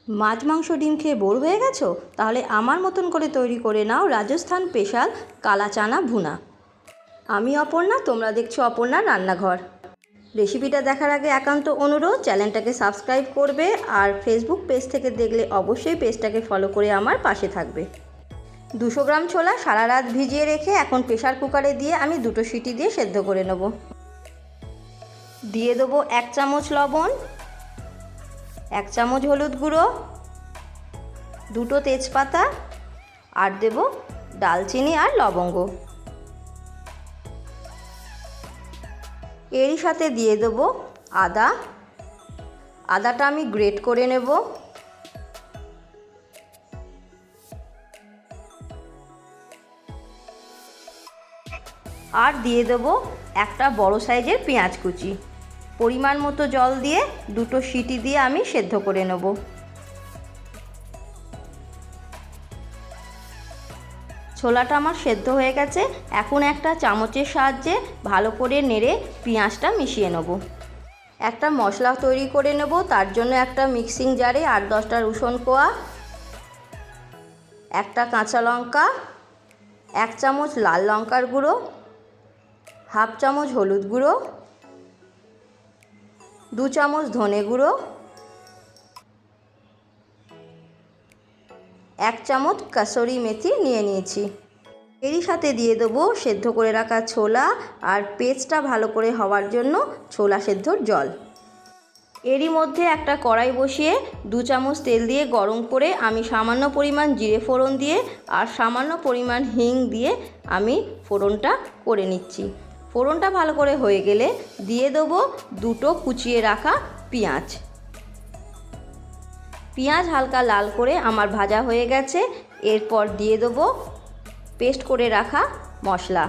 মাছ মাংস ডিম খেয়ে বোর হয়ে গেছো? তাহলে আমার মতন করে তৈরি করে নাও রাজস্থান স্পেশাল কালা চানা ভুনা। আমি অপর্ণা, তোমরা দেখছো অপর্ণার রান্নাঘর। রেসিপিটা দেখার আগে একান্ত অনুরোধ, চ্যানেলটাকে সাবস্ক্রাইব করবে আর ফেসবুক পেজ থেকে দেখলে অবশ্যই পেজটাকে ফলো করে আমার পাশে থাকবে। 200 গ্রাম ছোলা সারা রাত ভিজিয়ে রেখে এখন প্রেশার কুকারে দিয়ে আমি 2টো সিটি দিয়ে সেদ্ধ করে নেব। দিয়ে দেবো 1 চামচ লবণ, 1 চামচ হলুদ গুঁড়ো, 2টো তেজপাতা আর দেব দালচিনি আর লবঙ্গ। এরই সাথে দিয়ে দেব আদাটা আমি গ্রেট করে নেব। আর দিয়ে দেব একটা বড় সাইজের পেঁয়াজ কুচি। পরিমাণ মতো জল দিয়ে 2টো সিটি দিয়ে আমি সেদ্ধ করে নেব। ছোলাটা আমার সেদ্ধ হয়ে গেছে। এখন একটা চামচের সাহায্যে ভালো করে নেড়ে পেঁয়াজটা মিশিয়ে নেব। একটা মশলা তৈরি করে নেব। তার জন্য একটা মিক্সিং জারে 8-10টা রসুন কোয়া, একটা কাঁচা লঙ্কা, 1 চামচ লাল লঙ্কার গুঁড়ো, হাফ চামচ হলুদ গুঁড়ো, 2 চামচ ধনে গুঁড়ো, 1 চামচ কাসুরি মেথি নিয়ে নিয়েছি। এরই সাথে দিয়ে দেবো সেদ্ধ করে রাখা ছোলা আর পেস্টটা ভালো করে হওয়ার জন্য ছোলা সেদ্ধর জল। এরই মধ্যে একটা কড়াই বসিয়ে 2 চামচ তেল দিয়ে গরম করে আমি সামান্য পরিমাণ জিরে ফোড়ন দিয়ে আর সামান্য পরিমাণ হিং দিয়ে আমি ফোড়নটা করে নিচ্ছি। ফোড়নটা ভালো করে হয়ে গেলে দিয়ে দেবো 2টো কুচিয়ে রাখা পেঁয়াজ। পেঁয়াজ হালকা লাল করে আমার ভাজা হয়ে গেছে। এরপর দিয়ে দেবো পেস্ট করে রাখা মশলা।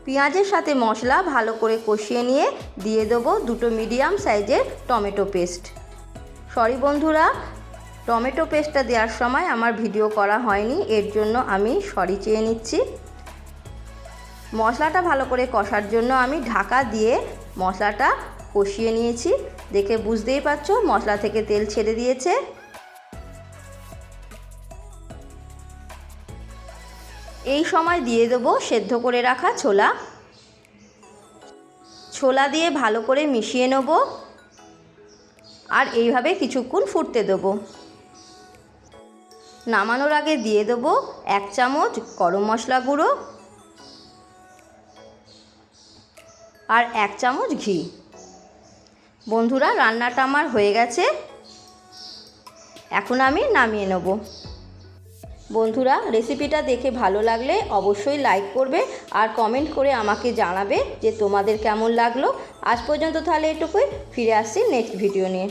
পেঁয়াজের সাথে মশলা ভালো করে কষিয়ে নিয়ে দিয়ে দেবো 2টো মিডিয়াম সাইজের টমেটো পেস্ট। সরি বন্ধুরা, টমেটো পেস্টটা দেওয়ার সময় আমার ভিডিও করা হয়নি, এর জন্য আমি সরি চেয়ে নিচ্ছি। মশলাটা ভালো করে কষার জন্য আমি ঢাকা দিয়ে মশলাটা কষিয়ে নিয়েছি। দেখে বুঝতেই পারছো মশলা থেকে তেল ছেড়ে দিয়েছে। এই সময় দিয়ে দেবো সেদ্ধ করে রাখা ছোলা দিয়ে ভালো করে মিশিয়ে নেব আর এইভাবে কিছুক্ষণ ফুটতে দেবো। নামানোর আগে দিয়ে দেবো 1 চামচ গরম মশলা গুঁড়ো আর 1 চামচ ঘি। বন্ধুরা, রান্নাটা আমার হয়ে গেছে, এখন আমি নামিয়ে নেব। বন্ধুরা, রেসিপিটা দেখে ভালো লাগলে অবশ্যই লাইক করবে আর কমেন্ট করে আমাকে জানাবে যে তোমাদের কেমন লাগলো। আজ পর্যন্ত তাহলে এটুকুই, ফিরে আসছি নেক্সট ভিডিও নিয়ে।